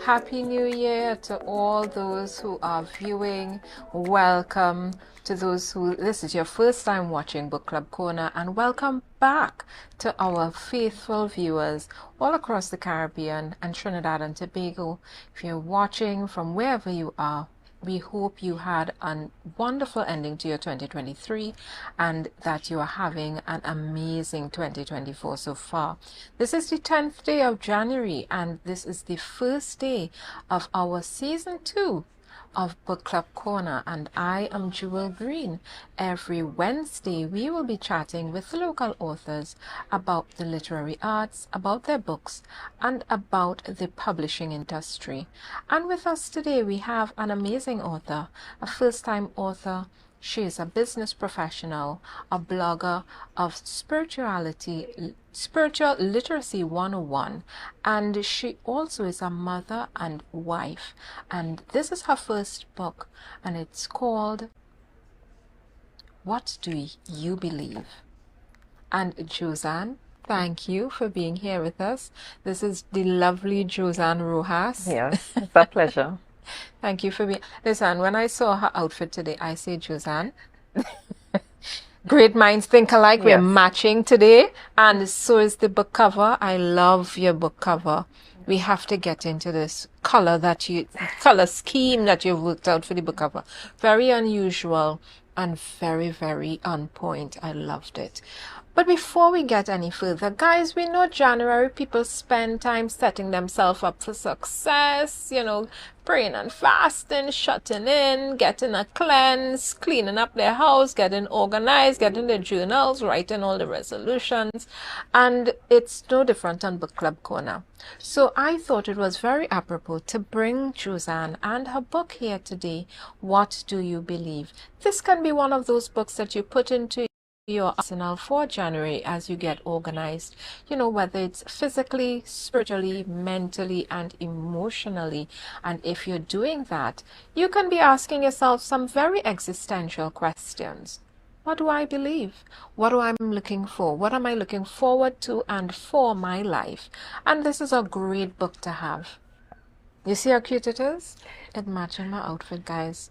Happy New Year to all those who are viewing. Welcome to those who this is your first time watching Book Club Corner, and welcome back to our faithful viewers all across the Caribbean and Trinidad and Tobago. If you're watching from wherever you are, we hope you had a wonderful ending to your 2023 and that you are having an amazing 2024 so far. This is the 10th day of January, and this is the first day of our season 2 of Book Club Corner, and I am Jewel Green. Every Wednesday we will be chatting with local authors about the literary arts, about their books, and about the publishing industry. And with us today we have an amazing author, a first-time author. She is a business professional, a blogger of spiritual literacy 101, and she also is a mother and wife. And this is her first book, and it's called What Do You Believe? And Josanne, thank you for being here with us. This is the lovely Josanne Rojas. Yes, it's a pleasure. Thank you for being. Listen, when I saw her outfit today, I say, Josanne, great minds think alike. We're matching today, and so is the book cover. I love your book cover. We have to get into this color scheme that you've worked out for the book cover. Very unusual and very, very on point. I loved it. But before we get any further, guys, we know January people spend time setting themselves up for success, praying and fasting, shutting in, getting a cleanse, cleaning up their house, getting organized, getting their journals, writing all the resolutions. And it's no different on Book Club Corner. So I thought it was very apropos to bring Josanne and her book here today, What Do You Believe? This can be one of those books that you put into your arsenal for January as you get organized, whether it's physically, spiritually, mentally, and emotionally. And if you're doing that, you can be asking yourself some very existential questions. What do I believe? What am I looking for? What am I looking forward to and for my life? And this is a great book to have. You see how cute it is? It matching my outfit, guys.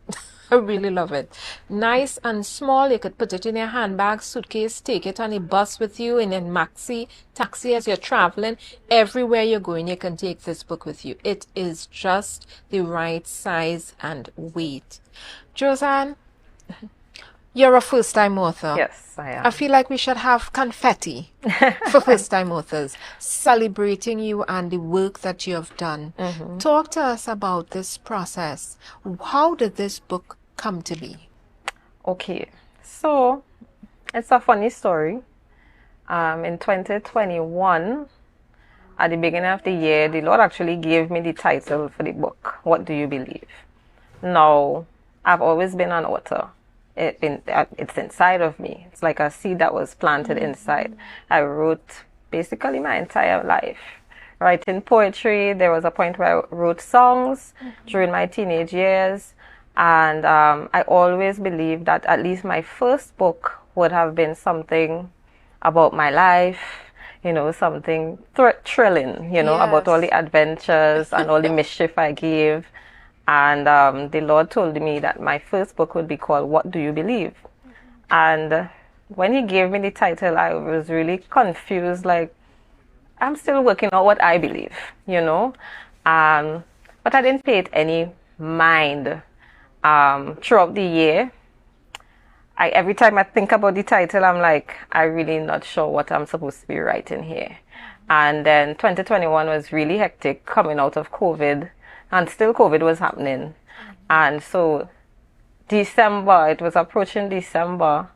I really love it. Nice and small. You could put it in your handbag, suitcase, take it on a bus with you, in a maxi, taxi as you're traveling. Everywhere you're going, you can take this book with you. It is just the right size and weight. Josanne, you're a first-time author. Yes, I am. I feel like we should have confetti for first-time authors, celebrating you and the work that you have done. Mm-hmm. Talk to us about this process. How did this book come to be? Okay, so it's a funny story. In 2021, at the beginning of the year, the Lord actually gave me the title for the book, What Do You Believe? Now, I've always been an author. It's inside of me. It's like a seed that was planted inside. I wrote basically my entire life. Writing poetry. There was a point where I wrote songs during my teenage years. And I always believed that at least my first book would have been something about my life, something thrilling, about all the adventures and all the mischief I gave. And the Lord told me that my first book would be called What Do You Believe? And when he gave me the title, I was really confused, like, I'm still working on what I believe, but I didn't pay it any mind. Throughout the year, every time I think about the title, I'm like, I'm really not sure what I'm supposed to be writing here. And then 2021 was really hectic coming out of COVID. And still COVID was happening. And so December, it was approaching December.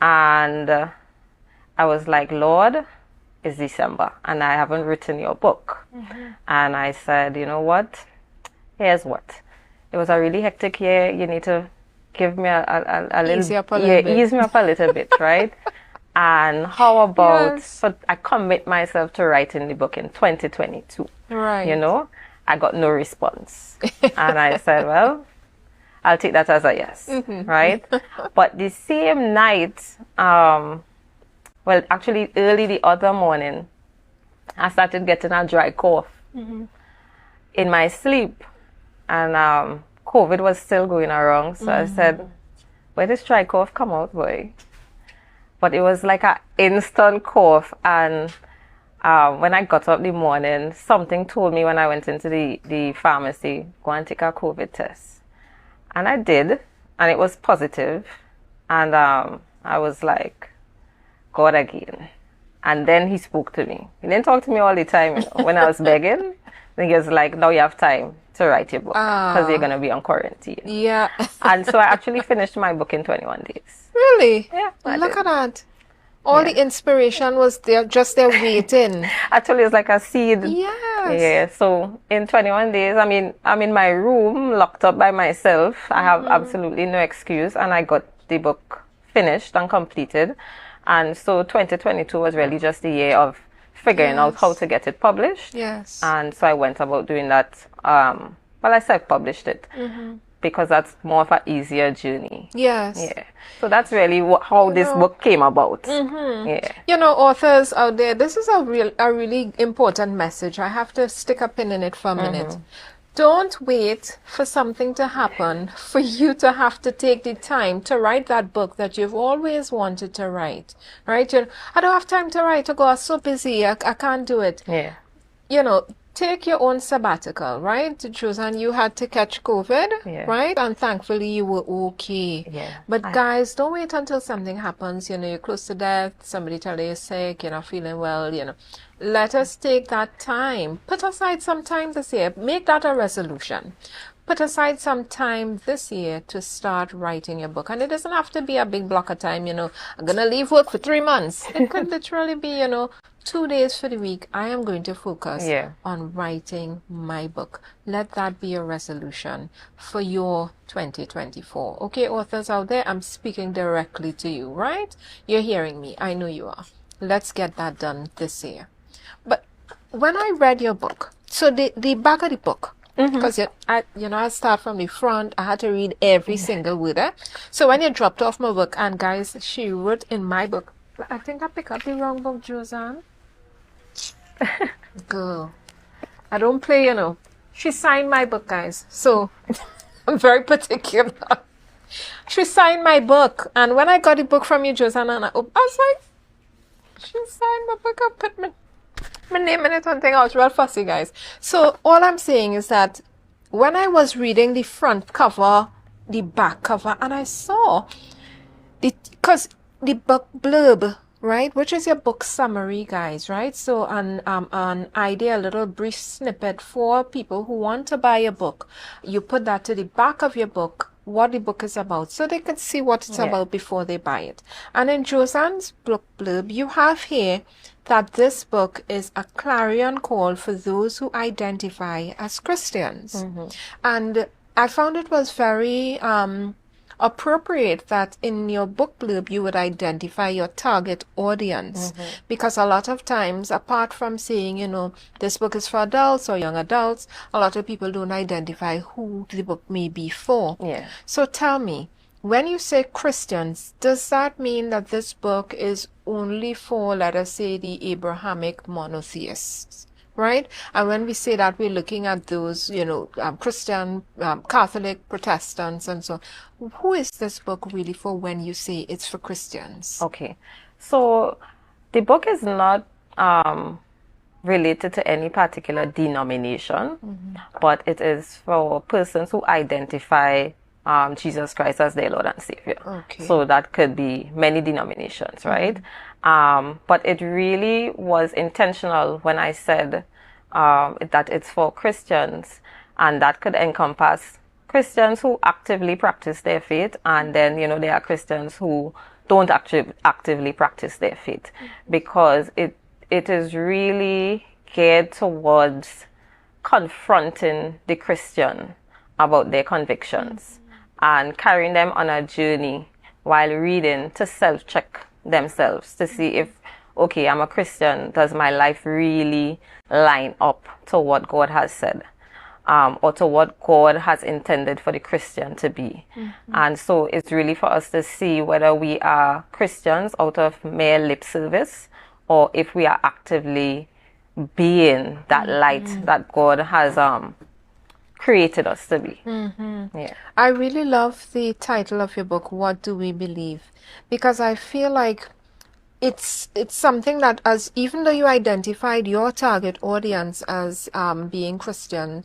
And I was like, Lord, it's December and I haven't written your book. Mm-hmm. And I said, you know what? Here's what. It was a really hectic year. You need to give me a little ease me up a little bit. Ease me up a little bit, right? And how about, so I commit myself to writing the book in 2022. Right. I got no response. And I said, well, I'll take that as a yes, right? But the same night, actually early the other morning, I started getting a dry cough. in my sleep, and COVID was still going around. So I said, where does dry cough come out, boy? But it was like an instant cough. And when I got up in the morning, something told me when I went into the pharmacy, go and take a COVID test. And I did, and it was positive. And I was like, God again. And then he spoke to me. He didn't talk to me all the time, when I was begging. Then he was like, now you have time to write your book because you're going to be on quarantine. Yeah. And so I actually finished my book in 21 days. Really? Yeah. Look at that. All the inspiration was there, just there waiting. Actually, it's like a seed. Yes. Yeah. So in 21 days, I'm in my room, locked up by myself. I have absolutely no excuse. And I got the book finished and completed. And so 2022 was really just a year of figuring out how to get it published. Yes. And so I went about doing that. Well, I self-published it because that's more of an easier journey. Yes. Yeah. So that's really how this book came about. Yeah. You know, authors out there, this is a really important message. I have to stick a pin in it for a minute. Don't wait for something to happen for you to have to take the time to write that book that you've always wanted to write, right? I don't have time to write. I'm so busy. I can't do it. Yeah. You know, take your own sabbatical, right? Josanne, you had to catch COVID, right? And thankfully you were okay. Yeah. But guys, don't wait until something happens. You know, you're close to death. Somebody tell you you're sick. You're not feeling well, you know. Let us take that time. Put aside some time this year. Make that a resolution. Put aside some time this year to start writing your book. And it doesn't have to be a big block of time, you know. I'm going to leave work for 3 months. It could literally be, you know, 2 days for the week. I am going to focus on writing my book. Let that be a resolution for your 2024. Okay, authors out there, I'm speaking directly to you, right? You're hearing me. I know you are. Let's get that done this year. But when I read your book, so the back of the book, because I start from the front, I had to read every single word. So when you dropped off my book, and guys, she wrote in my book, I think I picked up the wrong book, Josanne. Girl, I don't play, you know. She signed my book, guys. So I'm very particular. She signed my book, and when I got the book from you, Josanne, and I was like, she signed my book. I put my name in it and thing. I was real fussy, guys. So all I'm saying is that when I was reading the front cover, the back cover, and I saw because the book blurb, right, which is your book summary, guys, right? So an idea, a little brief snippet for people who want to buy a book. You put that to the back of your book, what the book is about, so they can see what it's about before they buy it. And in Josanne's book blurb, you have here that this book is a clarion call for those who identify as Christians. And I found it was very appropriate that in your book blurb you would identify your target audience, because a lot of times, apart from saying, you know, this book is for adults or young adults, a lot of people don't identify who the book may be for. So tell me, when you say Christians, does that mean that this book is only for, let us say, the Abrahamic monotheists, right? And when we say that, we're looking at those, you know, Christian, Catholic, Protestants, and so on. Who is this book really for when you say it's for Christians? Okay. So the book is not related to any particular denomination, but it is for persons who identify Jesus Christ as their Lord and Savior. So that could be many denominations, right? But it really was intentional when I said that it's for Christians, and that could encompass Christians who actively practice their faith, and then, you know, there are Christians who don't actively practice their faith, because it is really geared towards confronting the Christian about their convictions and carrying them on a journey while reading to self-check themselves to see if, okay, I'm a Christian, does my life really line up to what God has said, or to what God has intended for the Christian to be. And so it's really for us to see whether we are Christians out of mere lip service, or if we are actively being, that light that God has created us to be. Yeah. I really love the title of your book, What Do We Believe? Because I feel like it's something that, as even though you identified your target audience as being Christian,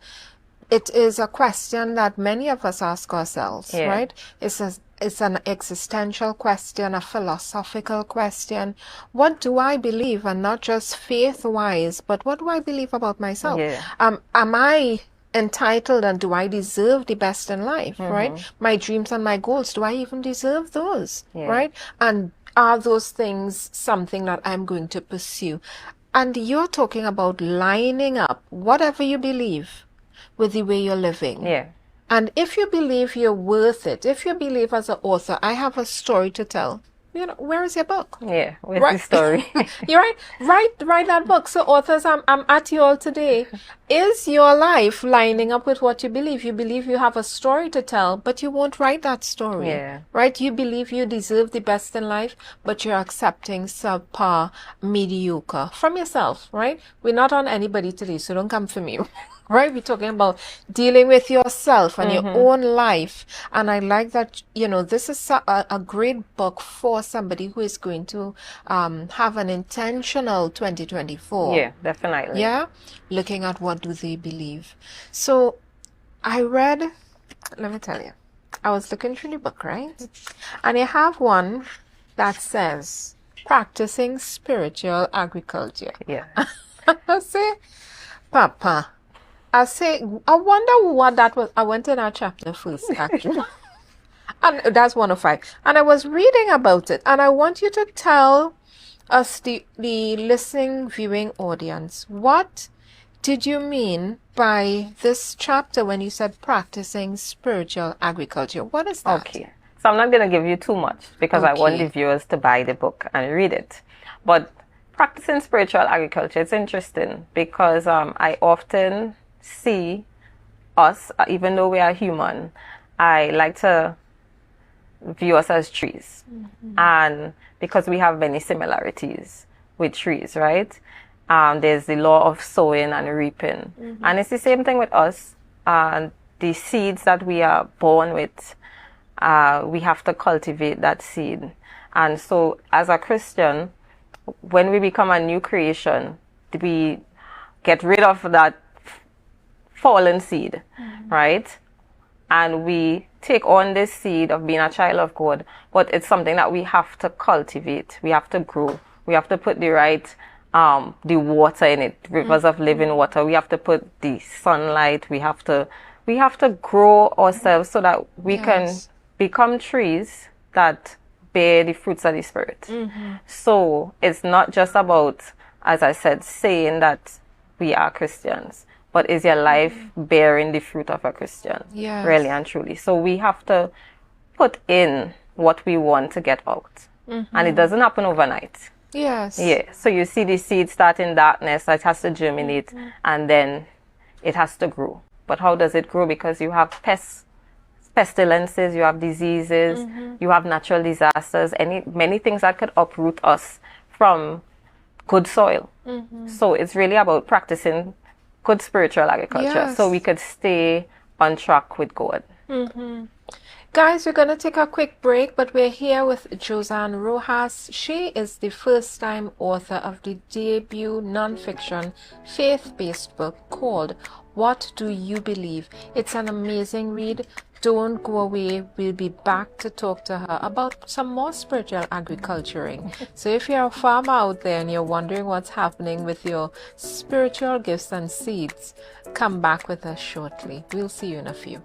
it is a question that many of us ask ourselves, Yeah. right? It's an existential question, a philosophical question. What do I believe? And not just faith-wise, but what do I believe about myself? Yeah. Am I entitled, and do I deserve the best in life, right? My dreams and my goals, do I even deserve those, Yeah. right? And are those things something that I'm going to pursue? And you're talking about lining up whatever you believe with the way you're living. Yeah. And if you believe you're worth it, if you believe as an author, I have a story to tell, you know, where is your book? Yeah. Where's Right. the story? You're right. Write that book. So authors, I'm at you all today. Is your life lining up with what you believe? You believe you have a story to tell, but you won't write that story. Yeah. Right? You believe you deserve the best in life, but you're accepting subpar, mediocre from yourself, right? We're not on anybody today, so don't come for me. Right? We're talking about dealing with yourself and your own life. And I like that, you know, this is a great book for somebody who is going to have an intentional 2024. Yeah, definitely. Yeah? Looking at what do they believe. So I read, let me tell you, I was looking through the book, right? And I have one that says, practicing spiritual agriculture. Yeah. I say, Papa, I say, I wonder what that was. I went in our chapter first, actually. And that's 105. And I was reading about it. And I want you to tell us, the listening, viewing audience, what did you mean by this chapter when you said practicing spiritual agriculture? What is that? Okay. So I'm not going to give you too much because I want Okay. the viewers to buy the book and read it. But practicing spiritual agriculture, it's interesting because I often see us, even though we are human, I like to view us as trees. And because we have many similarities with trees, right? There's the law of sowing and reaping. And it's the same thing with us. The seeds that we are born with, we have to cultivate that seed. And so as a Christian, when we become a new creation, we get rid of that fallen seed, right? And we take on this seed of being a child of God, but it's something that we have to cultivate. We have to grow. We have to put the right, the water in it, rivers of living water. We have to put the sunlight. We have to grow ourselves so that we can become trees that bear the fruits of the Spirit. So it's not just about, as I said, saying that we are Christians, but is your life bearing the fruit of a Christian? Yes. Really and truly. So we have to put in what we want to get out. And it doesn't happen overnight. Yes. Yeah. So you see the seed start in darkness, so it has to germinate, and then it has to grow. But how does it grow? Because you have pestilences, you have diseases, you have natural disasters, many things that could uproot us from good soil. So it's really about practicing good spiritual agriculture so we could stay on track with God. Guys, we're going to take a quick break, but we're here with Josanne Rojas. She is the first-time author of the debut nonfiction faith-based book called What Do You Believe? It's an amazing read. Don't go away. We'll be back to talk to her about some more spiritual agriculturing. So if you're a farmer out there and you're wondering what's happening with your spiritual gifts and seeds, come back with us shortly. We'll see you in a few.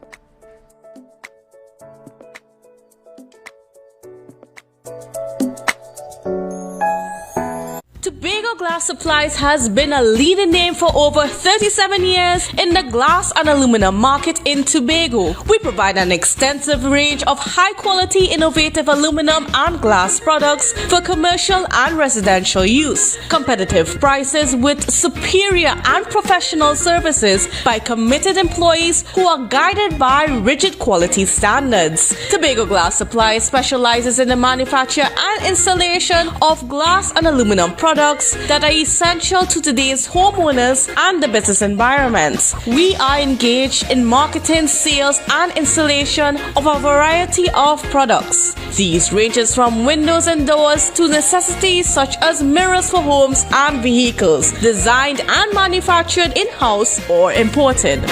Tobago Glass Supplies has been a leading name for over 37 years in the glass and aluminum market in Tobago. We provide an extensive range of high-quality, innovative aluminum and glass products for commercial and residential use. Competitive prices with superior and professional services by committed employees who are guided by rigid quality standards. Tobago Glass Supplies specializes in the manufacture and installation of glass and aluminum products that that are essential to today's homeowners and the business environment. We are engaged in marketing, sales, and installation of a variety of products. These ranges from windows and doors to necessities such as mirrors for homes and vehicles, designed and manufactured in-house or imported.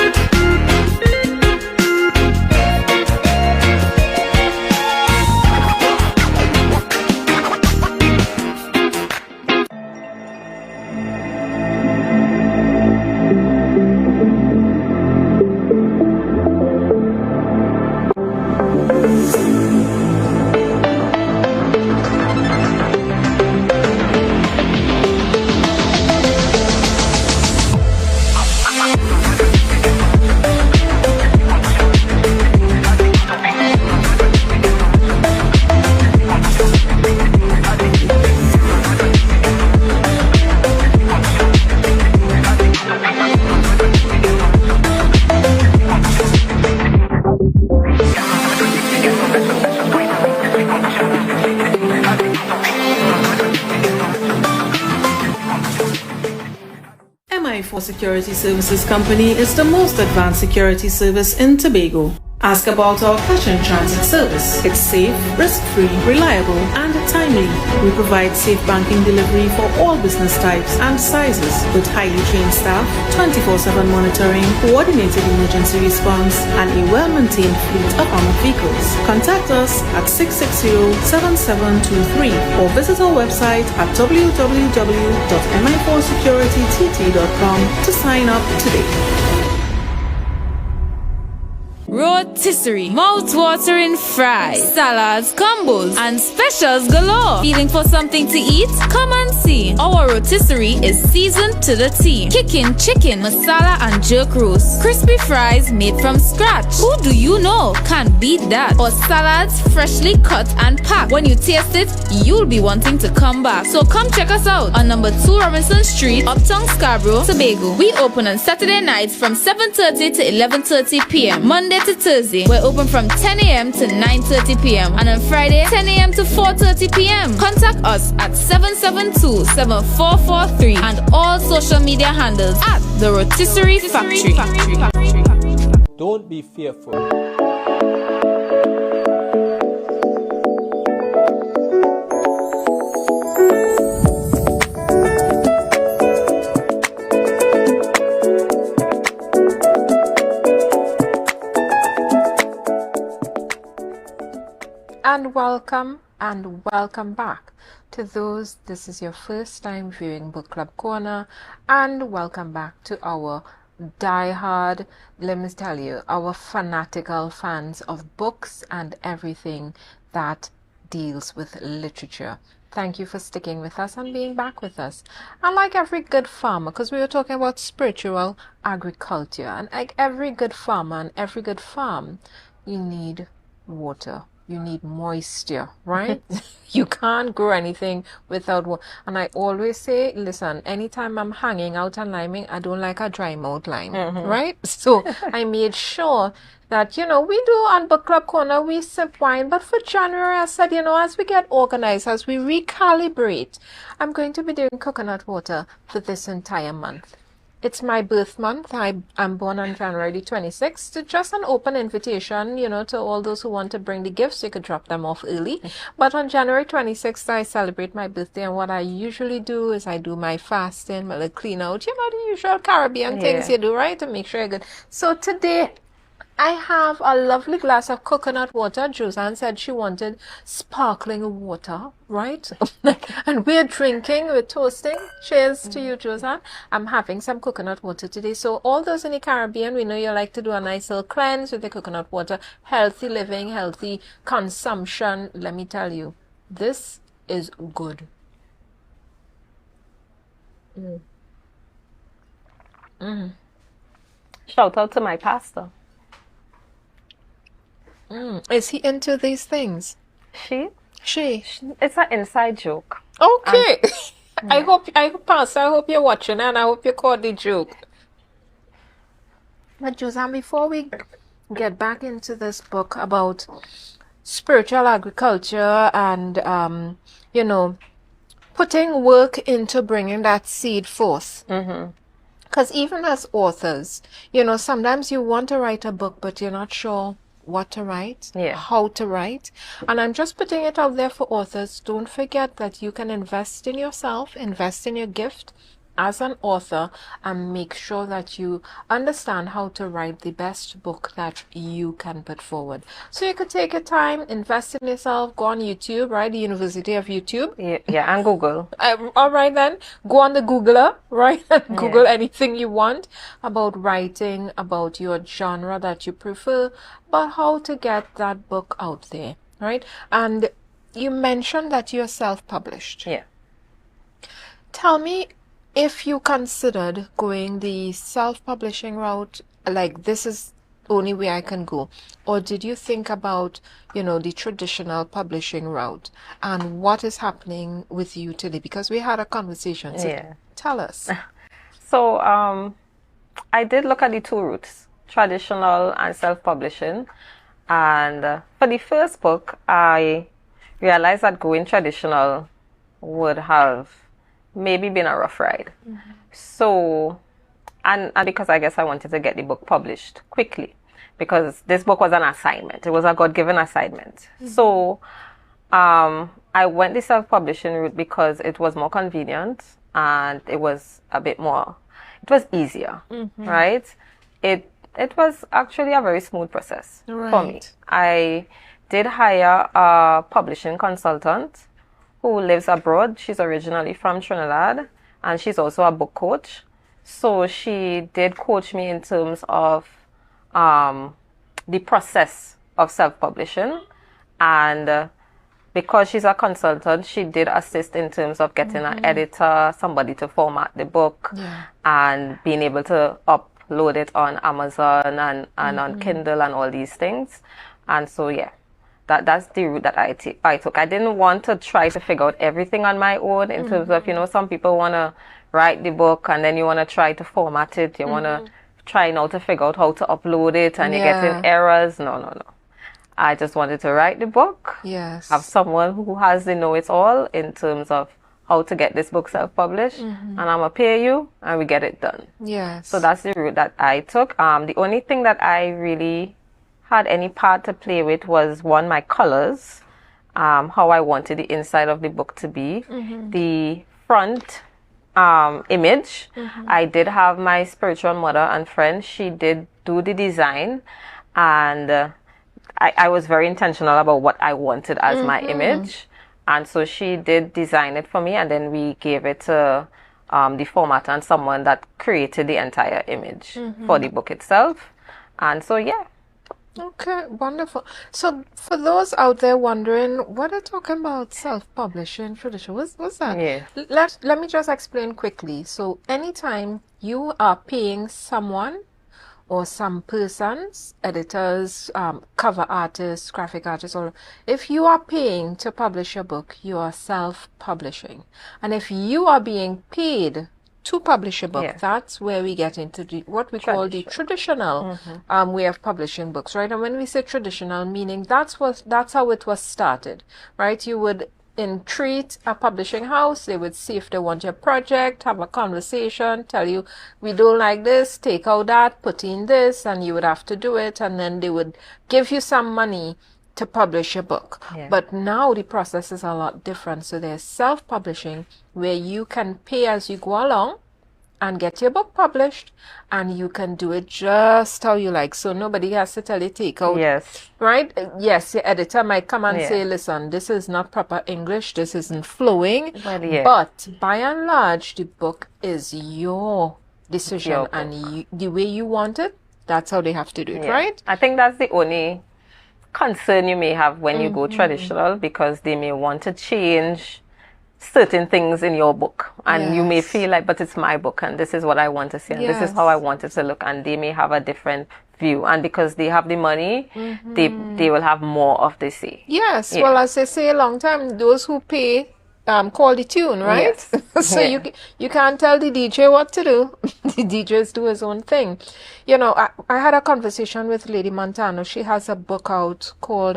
Security Services Company is the most advanced security service in Tobago. Ask about our cash and transit service. It's safe, risk-free, reliable, and timely. We provide safe banking delivery for all business types and sizes with highly trained staff, 24/7 monitoring, coordinated emergency response, and a well-maintained fleet of armored vehicles. Contact us at 660-7723 or visit our website at www.mi4securitytt.com to sign up today. Rotisserie, mouth-watering fries, salads, combos, and specials galore. Feeling for something to eat? Come and see. Our rotisserie is seasoned to the T. Kicking chicken, masala, and jerk roast. Crispy fries made from scratch. Who do you know can't beat that? Or salads freshly cut and packed. When you taste it, you'll be wanting to come back. So come check us out on number 2 Robinson Street, Uptown Scarborough, Tobago. We open on Saturday nights from 7:30 to 11:30 p.m. Monday to Thursday, we're open from 10 a.m. to 9:30 p.m. and on Friday, 10 a.m. to 4:30 p.m. Contact us at 772-7443 and all social media handles at The Rotisserie Factory. Don't be fearful. And welcome back to those. This is your first time viewing Book Club Corner, and welcome back to our diehard, let me tell you, our fanatical fans of books and everything that deals with literature. Thank you for sticking with us and being back with us. And like every good farmer, because we were talking about spiritual agriculture, and like every good farmer and every good farm, you need water. You need moisture, right? You can't grow anything without water. And I always say, listen, anytime I'm hanging out and liming, I don't like a dry mouth lime, right? So I made sure that, we do on Book Club Corner, we sip wine. But for January, I said, as we get organized, as we recalibrate, I'm going to be doing coconut water for this entire month. It's my birth month. I'm born on January 26th. Just an open invitation, to all those who want to bring the gifts. You could drop them off early. But on January 26th, I celebrate my birthday. And what I usually do is I do my fasting, my little clean out, the usual Caribbean things you do, right? To make sure you're good. So today, I have a lovely glass of coconut water. Josanne said she wanted sparkling water, right? And we're toasting. Cheers to you, Josanne. I'm having some coconut water today. So all those in the Caribbean, we know you like to do a nice little cleanse with the coconut water. Healthy living, healthy consumption. Let me tell you, this is good. Shout out to my pastor. Is he into these things? She? It's an inside joke. Okay. I hope you're watching and I hope you caught the joke. But Josanne, before we get back into this book about spiritual agriculture and putting work into bringing that seed forth. Because even as authors, sometimes you want to write a book, but you're not sure what to write, how to write. And I'm just putting it out there for authors. Don't forget that you can invest in yourself, invest in your gift as an author, and make sure that you understand how to write the best book that you can put forward. So you could take your time, invest in yourself, go on YouTube, right? The University of YouTube. Yeah, and Google. All right then, go on the Googler, right? And Google anything you want about writing, about your genre that you prefer, but how to get that book out there, right? And you mentioned that you're self-published. Yeah. Tell me, if you considered going the self-publishing route, like this is the only way I can go, or did you think about, the traditional publishing route, and what is happening with you today? Because we had a conversation. So tell us. So I did look at the two routes, traditional and self-publishing. And for the first book, I realized that going traditional would have maybe been a rough ride. So, and because I guess I wanted to get the book published quickly, because this book was an assignment. It was a God-given assignment. So, I went the self-publishing route because it was more convenient and it was a bit more, it was easier, right? It was actually a very smooth process for me. I did hire a publishing consultant who lives abroad. She's originally from Trinidad, and she's also a book coach. So she did coach me in terms of the process of self-publishing. And because she's a consultant, she did assist in terms of getting an editor, somebody to format the book, and being able to upload it on Amazon and on Kindle and all these things. And so, that's the route that I took. I didn't want to try to figure out everything on my own in terms of, some people want to write the book and then you want to try to format it. You want to try now to figure out how to upload it and you're getting errors. No. I just wanted to write the book. Yes. Have someone who has the know-it-all in terms of how to get this book self-published. And I'm going to pay you and we get it done. Yes. So that's the route that I took. The only thing that I really had any part to play with was my colors, how I wanted the inside of the book to be, the front image. I did have my spiritual mother and friend. She did do the design, and I was very intentional about what I wanted as my image, and so she did design it for me, and then we gave it to the formatter and someone that created the entire image for the book itself. And so Okay, wonderful. So for those out there wondering, what are talking about self-publishing tradition? What's that? Yeah. Let me just explain quickly. So anytime you are paying someone or some persons, editors, cover artists, graphic artists, or if you are paying to publish a book, you are self-publishing. And if you are being paid to publish a book, that's where we get into what we call the traditional way of publishing books, right? And when we say traditional, meaning that's how it was started, right? You would entreat a publishing house. They would see if they want your project, have a conversation, tell you, we don't like this, take out that, put in this, and you would have to do it. And then they would give you some money to publish a book. But now the process is a lot different. So there's self-publishing where you can pay as you go along and get your book published, and you can do it just how you like. So nobody has to tell you take out. Right? Yes, your editor might come and say, listen, this is not proper English, this isn't flowing. But by and large, the book is your decision, and the way you want it, that's how they have to do it, right? I think that's the only concern you may have when you go traditional, because they may want to change certain things in your book, and you may feel like, but it's my book and this is what I want to see and this is how I want it to look, and they may have a different view, and because they have the money, they will have more of the say. Well, as they say a long time, those who pay call the tune, right? So you can't tell the DJ what to do. The DJs do his own thing. I had a conversation with Lady Montano. She has a book out called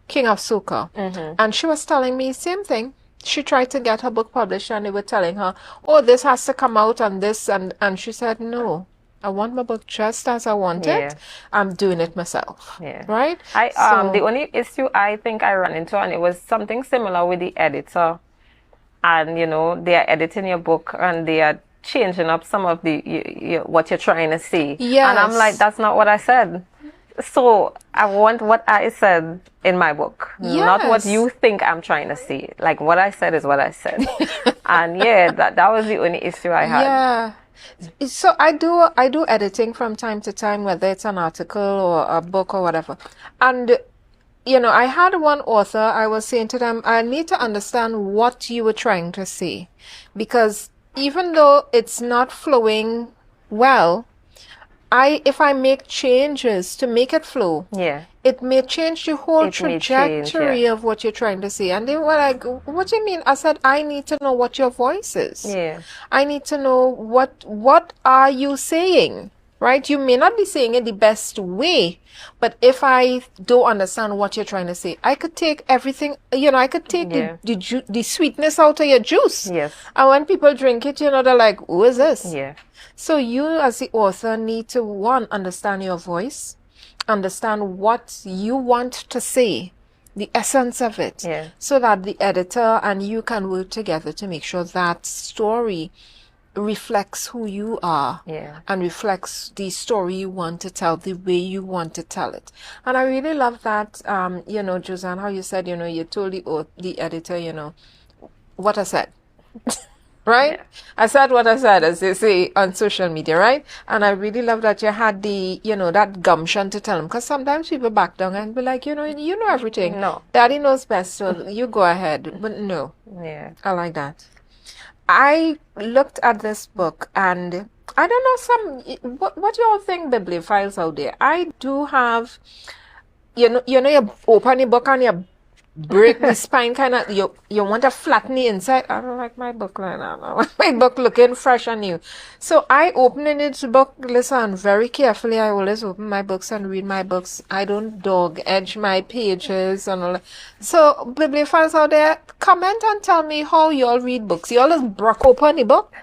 King of Soca, and she was telling me same thing. she tried to get her book published and they were telling her, oh, this has to come out on this. And she said, no, I want my book just as I want Yeah. it. I'm doing it myself. Yeah. Right? The only issue I think I ran into, and it was something similar with the editor, and they are editing your book and they are changing up some of the what you're trying to say. Yes. And I'm like, that's not what I said. So I want what I said in my book, not what Yes. you think I'm trying to say. Like, what I said is what I said. And yeah, that was the only issue I had. Yeah. So I do editing from time to time, whether it's an article or a book or whatever. And I had one author, I was saying to them, I need to understand what you were trying to say. Because even though it's not flowing well, if I make changes to make it flow, Yeah. it may change the whole It may change, trajectory of what you're trying to say. And they were like, what do you mean? I said, I need to know what your voice is. Yeah. I need to know what are you saying, right? You may not be saying it the best way, but if I don't understand what you're trying to say, I could take everything, I could take Yeah. the sweetness out of your juice. Yes. And when people drink it, they're like, who is this? Yeah. So you as the author need to, one, understand your voice, understand what you want to say, the essence of it, Yeah. so that the editor and you can work together to make sure that story reflects who you are, Yeah. and reflects the story you want to tell, the way you want to tell it. And I really love that, Josanne, how you said, you told the editor, what I said. Right? Yeah. I said what I said, as they say on social media, right? And I really love that you had the, that gumption to tell them. Because sometimes people back down and be like, you know everything. No. Daddy knows best, so you go ahead. But no, Yeah. I like that. I looked at this book and I don't know what you all think, bibliophiles out there. I do have, you open your book and you break the spine kind of, you want to flatten the inside. I don't like my book like that. I like my book looking fresh and new. So I opened this book, listen, very carefully. I always open my books and read my books. I don't dog edge my pages and all that. So bibliophiles out there, comment and tell me how you all read books. You all just broke open the book,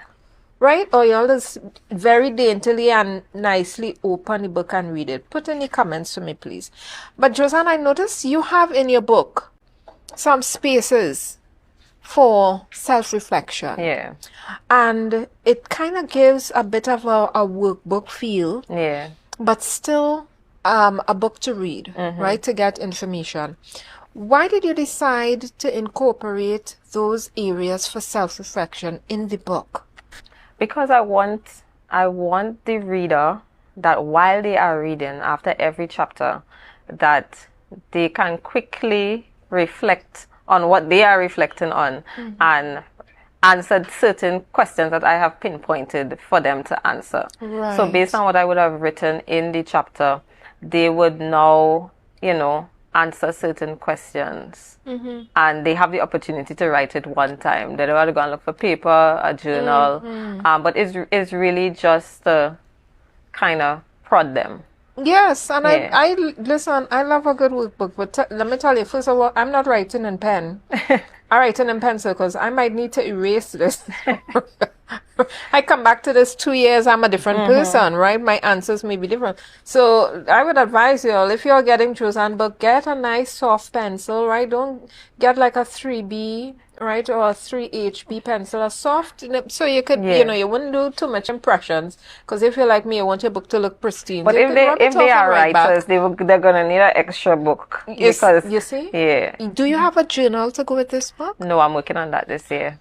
right? Or you all just very daintily and nicely open the book and read it. Put in the comments to me, please. But Josanne, I noticed you have in your book some spaces for self-reflection. Yeah. And it kind of gives a bit of a workbook feel, Yeah. but still a book to read, right? To get information. Why did you decide to incorporate those areas for self-reflection in the book? Because I want the reader that while they are reading after every chapter, that they can quickly reflect on what they are reflecting on and answer certain questions that I have pinpointed for them to answer. Right. So based on what I would have written in the chapter, they would now, answer certain questions. And they have the opportunity to write it one time. They don't have to go and look for paper, a journal. But it's really just to kind of prod them. Yes, and Yeah. I listen, I love a good workbook, but let me tell you, first of all, I'm not writing in pen. I'm writing in pencil because I might need to erase this. I come back to this 2 years, I'm a different person, right? My answers may be different. So I would advise you all, if you're getting Josanne book, get a nice soft pencil, right? Don't get like a 3B, right? Or a 3HB pencil, a soft, so you could, Yeah. you wouldn't do too much impressions. Because if you're like me, you want your book to look pristine. But So you could rub it if off they and are write back. writers, they're gonna need an extra book Yes, because you see? yeah. Do you have a journal to go with this book? No, I'm working on that this year.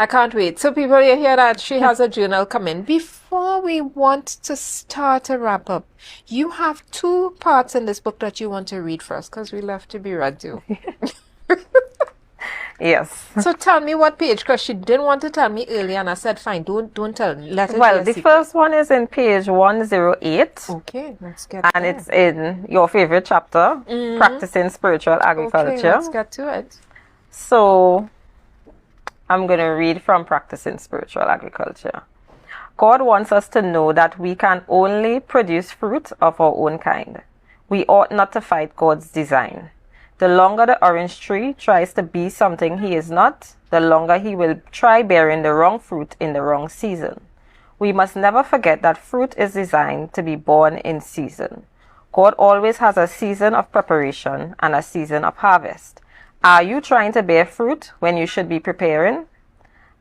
I can't wait. So people, you hear that she has a journal coming. Before we want to start to wrap up, you have 2 parts in this book that you want to read first, because we love to be read to. Yes. So tell me what page, because she didn't want to tell me earlier, and I said, fine, don't tell me. Let it Well, be a the secret. first one is in page 108. Okay, let's get And there. it's in your favorite chapter, Practicing Spiritual Agriculture. Okay, let's get to it. So I'm going to read from Practicing Spiritual Agriculture. God wants us to know that we can only produce fruit of our own kind. We ought not to fight God's design. The longer the orange tree tries to be something he is not, the longer he will try bearing the wrong fruit in the wrong season. We must never forget that fruit is designed to be born in season. God always has a season of preparation and a season of harvest. Are you trying to bear fruit when you should be preparing?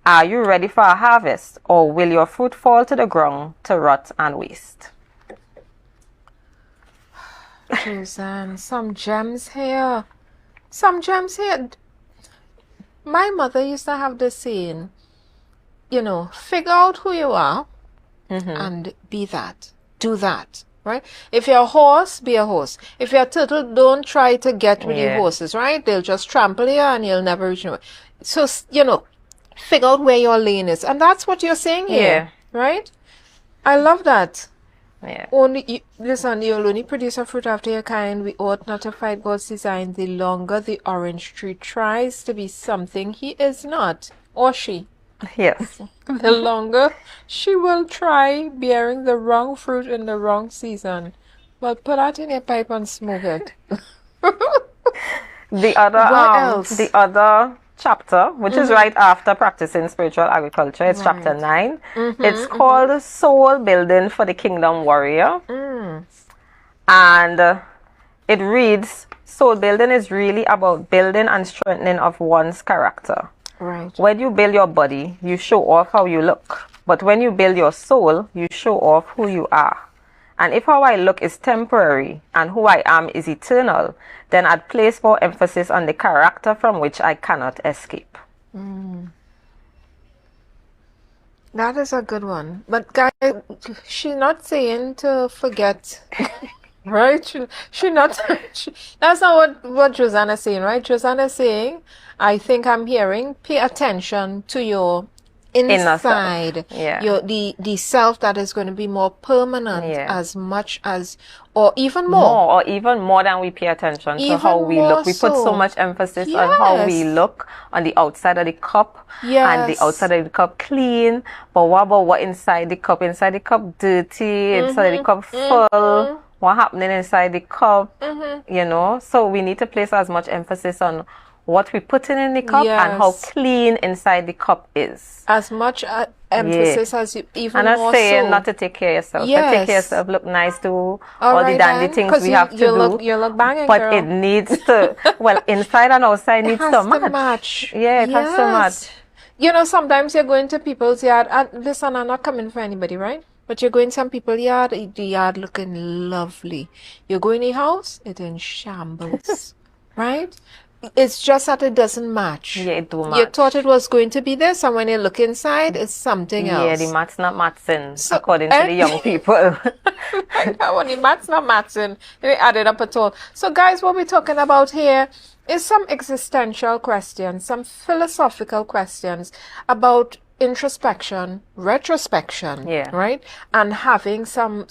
Are you ready for a harvest, or will your fruit fall to the ground to rot and waste? Josanne, some gems here. Some gems here. My mother used to have this saying, figure out who you are and be that. Do that. Right? If you're a horse, be a horse. If you're a turtle, don't try to get with the horses, right? They'll just trample you and you'll never reach nowhere. So, figure out where your lane is. And that's what you're saying here, right? I love that. Yeah. Listen, you'll only produce a fruit after your kind. We ought not to fight God's design. The longer the orange tree tries to be something he is not, or she. Yes. The longer she will try bearing the wrong fruit in the wrong season. Well, put that in your pipe and smoke it. The other chapter, which is right after practicing spiritual agriculture, it's chapter 9. It's called Soul Building for the Kingdom Warrior. And it reads, soul building is really about building and strengthening of one's character. Right. When you build your body, you show off how you look. But when you build your soul, you show off who you are. And if how I look is temporary and who I am is eternal, then I'd place more emphasis on the character from which I cannot escape. That is a good one. But guys, she's not saying to forget, right? That's not what Josanne is saying, right? Josanne is saying, I think I'm hearing, pay attention to your inside, the self that is going to be more permanent as much as, or even more than we pay attention to how we look. We put so much emphasis on how we look on the outside of the cup, and the outside of the cup clean, but what about what inside the cup? Inside the cup dirty, inside the cup full. What happening inside the cup? So we need to place as much emphasis on what we put in the cup and how clean inside the cup is. As much emphasis as you, even more so. And I'm saying not to take care of yourself. Yes. Take care of yourself, look nice, do all the dandy things we have to do. You look banging, but girl. It needs to, inside and outside needs to match. Yeah, it has to match. Sometimes you're going to people's yard, and listen, I'm not coming for anybody, right? But you're going to some people's yard, the yard looking lovely. You go in the house, it's in shambles, right? It's just that it doesn't match. Yeah, it don't match. You thought it was going to be this, and when you look inside, it's something else. Yeah, the mat's not matching, according to the young people. When the mat's not matching, they add it up at all. So, guys, what we're talking about here is some existential questions, some philosophical questions about introspection, retrospection, right? And having some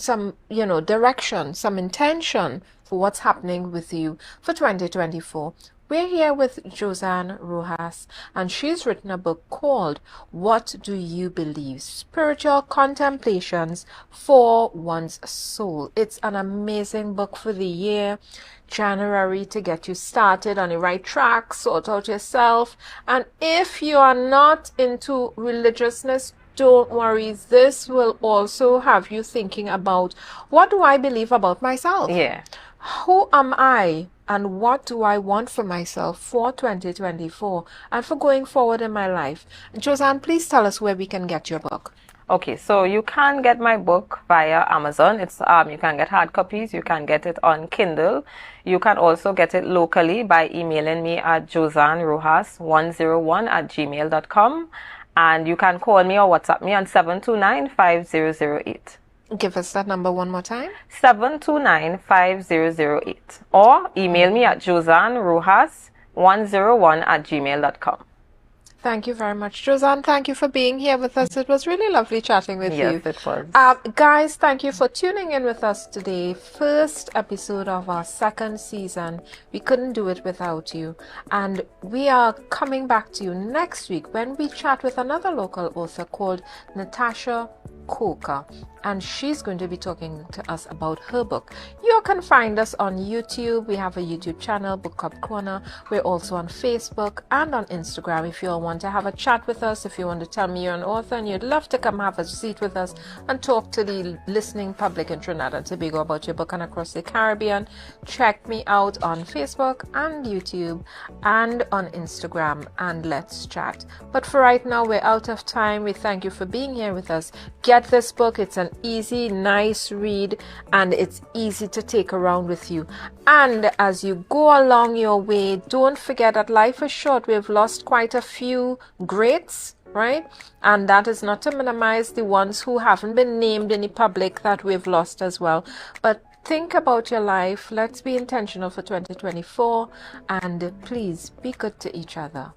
direction, some intention for what's happening with you for 2024. We're here with Josanne Rojas, and she's written a book called What Do You Believe? Spiritual Contemplations for One's Soul. It's an amazing book for the year, January, to get you started on the right track, sort out yourself. And if you are not into religiousness, don't worry. This will also have you thinking about, what do I believe about myself? Yeah. Who am I? And what do I want for myself for 2024 and for going forward in my life? Josanne, please tell us where we can get your book. Okay, so you can get my book via Amazon. It's you can get hard copies. You can get it on Kindle. You can also get it locally by emailing me at josannerojas101@gmail.com. And you can call me or WhatsApp me on 729-5008. Give us that number one more time. 729-5008. Or email me at josannerojas101@gmail.com. Thank you very much, Josanne. Thank you for being here with us. It was really lovely chatting with you. Yes, it was. Guys, thank you for tuning in with us today. First episode of our second season. We couldn't do it without you. And we are coming back to you next week when we chat with another local author called Natasha Coker. and she's going to be talking to us about her book. You can find us on YouTube. We have a YouTube channel, Book Club Corner. We're also on Facebook and on Instagram. If you all want to have a chat with us, if you want to tell me you're an author and you'd love to come have a seat with us and talk to the listening public in Trinidad and Tobago about your book and across the Caribbean, check me out on Facebook and YouTube and on Instagram, and let's chat. But for right now, we're out of time. We thank you for being here with us. Get this book. It's an easy, nice read, and it's easy to take around with you. And as you go along your way, don't forget that life is short. We've lost quite a few greats, right? And that is not to minimize the ones who haven't been named in the public that we've lost as well. But think about your life. Let's be intentional for 2024, and please be good to each other.